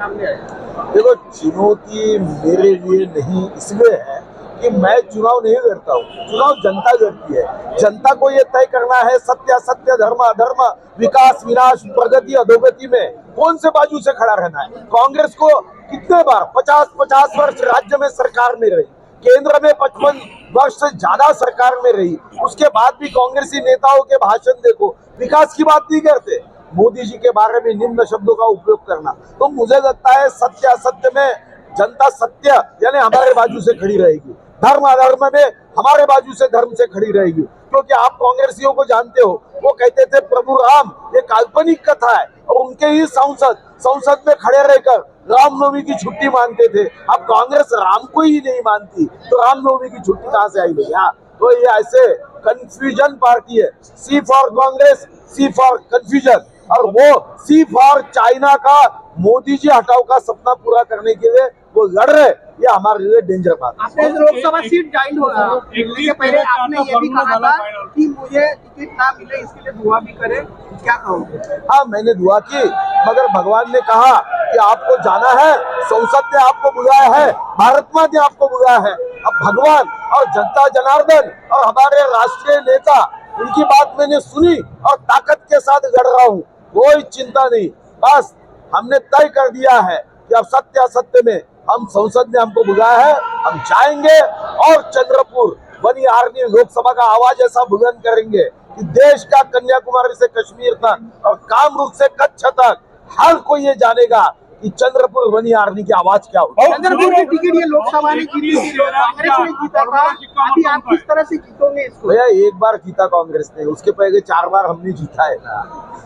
सामने आया। देखो, चुनौती मेरे लिए नहीं इसलिए है कि मैं चुनाव नहीं लड़ता हूँ, चुनाव जनता लड़ती है। जनता को ये तय करना है सत्य असत्य, धर्म अधर्म, विकास विनाश, प्रगति अधोगति में कौन से बाजू से खड़ा रहना है। कांग्रेस को कितने बार 50-50 वर्ष राज्य में सरकार में रही, केंद्र में 55 वर्ष से ज्यादा सरकार में रही, उसके बाद भी कांग्रेसी नेताओं के भाषण देखो, विकास की बात नहीं करते। मोदी जी के बारे में निम्न शब्दों का उपयोग करना, तो मुझे लगता है सत्य असत्य में जनता सत्य यानी हमारे बाजू से खड़ी रहेगी, धर्म अधर्म में हमारे बाजू से धर्म से खड़ी रहेगी। क्योंकि आप कांग्रेसियों को जानते हो, वो कहते थे प्रभु राम ये काल्पनिक कथा है, और उनके ही संसद में खड़े रहकर रामनवमी की छुट्टी मानते थे। अब कांग्रेस राम को ही नहीं मानती तो रामनवमी की छुट्टी कहां से आई भैया। तो ये ऐसे कंफ्यूजन पार्टी है, C for Congress, C for confusion, और वो सी फॉर चाइना का मोदी जी हटाओ का सपना पूरा करने के लिए वो लड़ रहे। ये हमारे लिए डेंजर बात है। आपने लोकसभा सीट ज्वाइन होने के पहले आपने ये भी कहा था कि मुझे टिकट ना मिले इसके लिए दुआ भी करें, क्या कहोगे? हाँ, मैंने दुआ की, मगर भगवान ने कहा कि आपको जाना है, संसद ने आपको बुलाया है, भारत माँ ने आपको बुलाया है। अब भगवान और जनता जनार्दन और हमारे राष्ट्रीय नेता, उनकी बात मैंने सुनी और ताकत के साथ लड़ रहा हूँ, कोई चिंता नहीं। बस हमने तय कर दिया है कि अब सत्य असत्य में हम संसद ने हमको बुलाया है, हम जाएंगे और चंद्रपुर बनी आर्मी लोकसभा का आवाज ऐसा बुलंद करेंगे कि देश का कन्याकुमारी से कश्मीर तक और कामरूप से कच्छ तक हर कोई ये जानेगा कि चंद्रपुर बनी आर्मी की आवाज क्या होगी। चंद्रपुर की टिकट ये लोकसभा ने जीती, कांग्रेस ने जीता था, अभी आप किस तरह से जीतोगे इसको? भैया, एक बार जीता कांग्रेस ने, उसके पहले 4 बार हमने जीता है ना।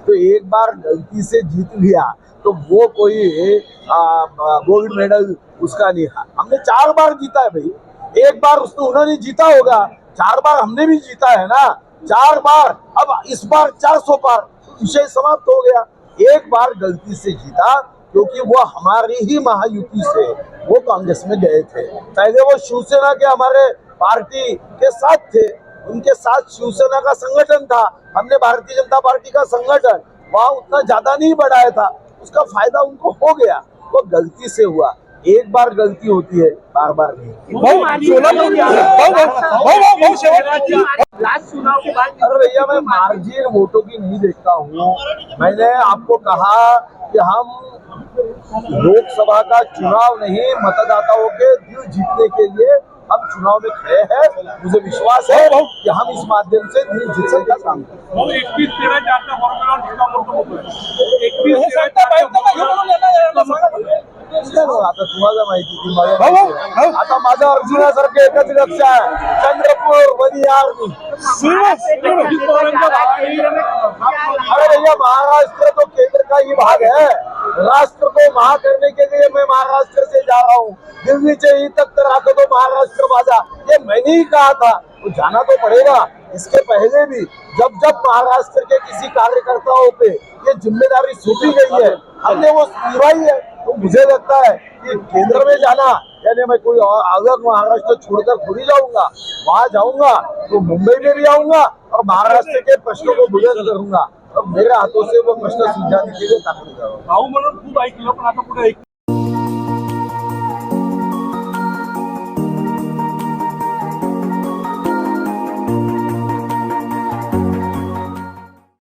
तो एक बार गलती से जीत लिया तो वो कोई गोल्ड मेडल उसका नहीं है। हमने 4 बार जीता है भाई, एक बार उन्होंने जीता होगा, 4 बार हमने भी जीता है ना, 4 बार। अब इस बार 400 बार, विषय समाप्त हो गया। एक बार गलती से जीता क्योंकि वो हमारी ही महायुति से वो कांग्रेस में गए थे। पहले वो शिवसेना के हमारे पार्टी के साथ थे, उनके साथ शिवसेना का संगठन था, हमने भारतीय जनता पार्टी का संगठन वहाँ उतना ज्यादा नहीं बढ़ाया था, उसका फायदा उनको हो गया, वो गलती से हुआ। एक बार गलती होती है, बार बार नहीं। लास्ट चुनाव के बाद अरे भैया, मैं मार्जिन वोटों की नहीं देखता हूँ। मैंने आपको कहा कि हम लोकसभा का चुनाव नहीं, मतदाताओं के दिल जीतने के लिए हम चुनाव में खड़े हैं। मुझे विश्वास है कि हम इस माध्यम से दिल जीतने का काम करेंगे। आता तुम्हाला माहिती की माझ्या आता माझं अर्जुनासारखं एकच लक्ष आहे, चंद्रपूर बनी आर्मी। अरे भैया, महाराष्ट्र तो केंद्र का ही भाग है, राष्ट्र को महा करने के लिए मैं महाराष्ट्र से जा रहा हूँ। दिल्ली से ही तक राखो तो महाराष्ट्र बाजा, ये मैंने ही कहा था, तो जाना तो पड़ेगा। इसके पहले भी जब जब महाराष्ट्र के किसी कार्यकर्ताओं पे ये जिम्मेदारी सौंपी गई है, हमने वो निभाई है। तो मुझे लगता है कि केंद्र में जाना यानी मैं कोई अलग महाराष्ट्र छोड़कर थोड़ी जाऊंगा, वहां जाऊंगा तो मुंबई में भी आऊंगा और महाराष्ट्र के प्रश्नों को बुलंद करूंगा और मेरे हाथों से वो प्रश्न सुलझाने के लिए ताकत करूंगा।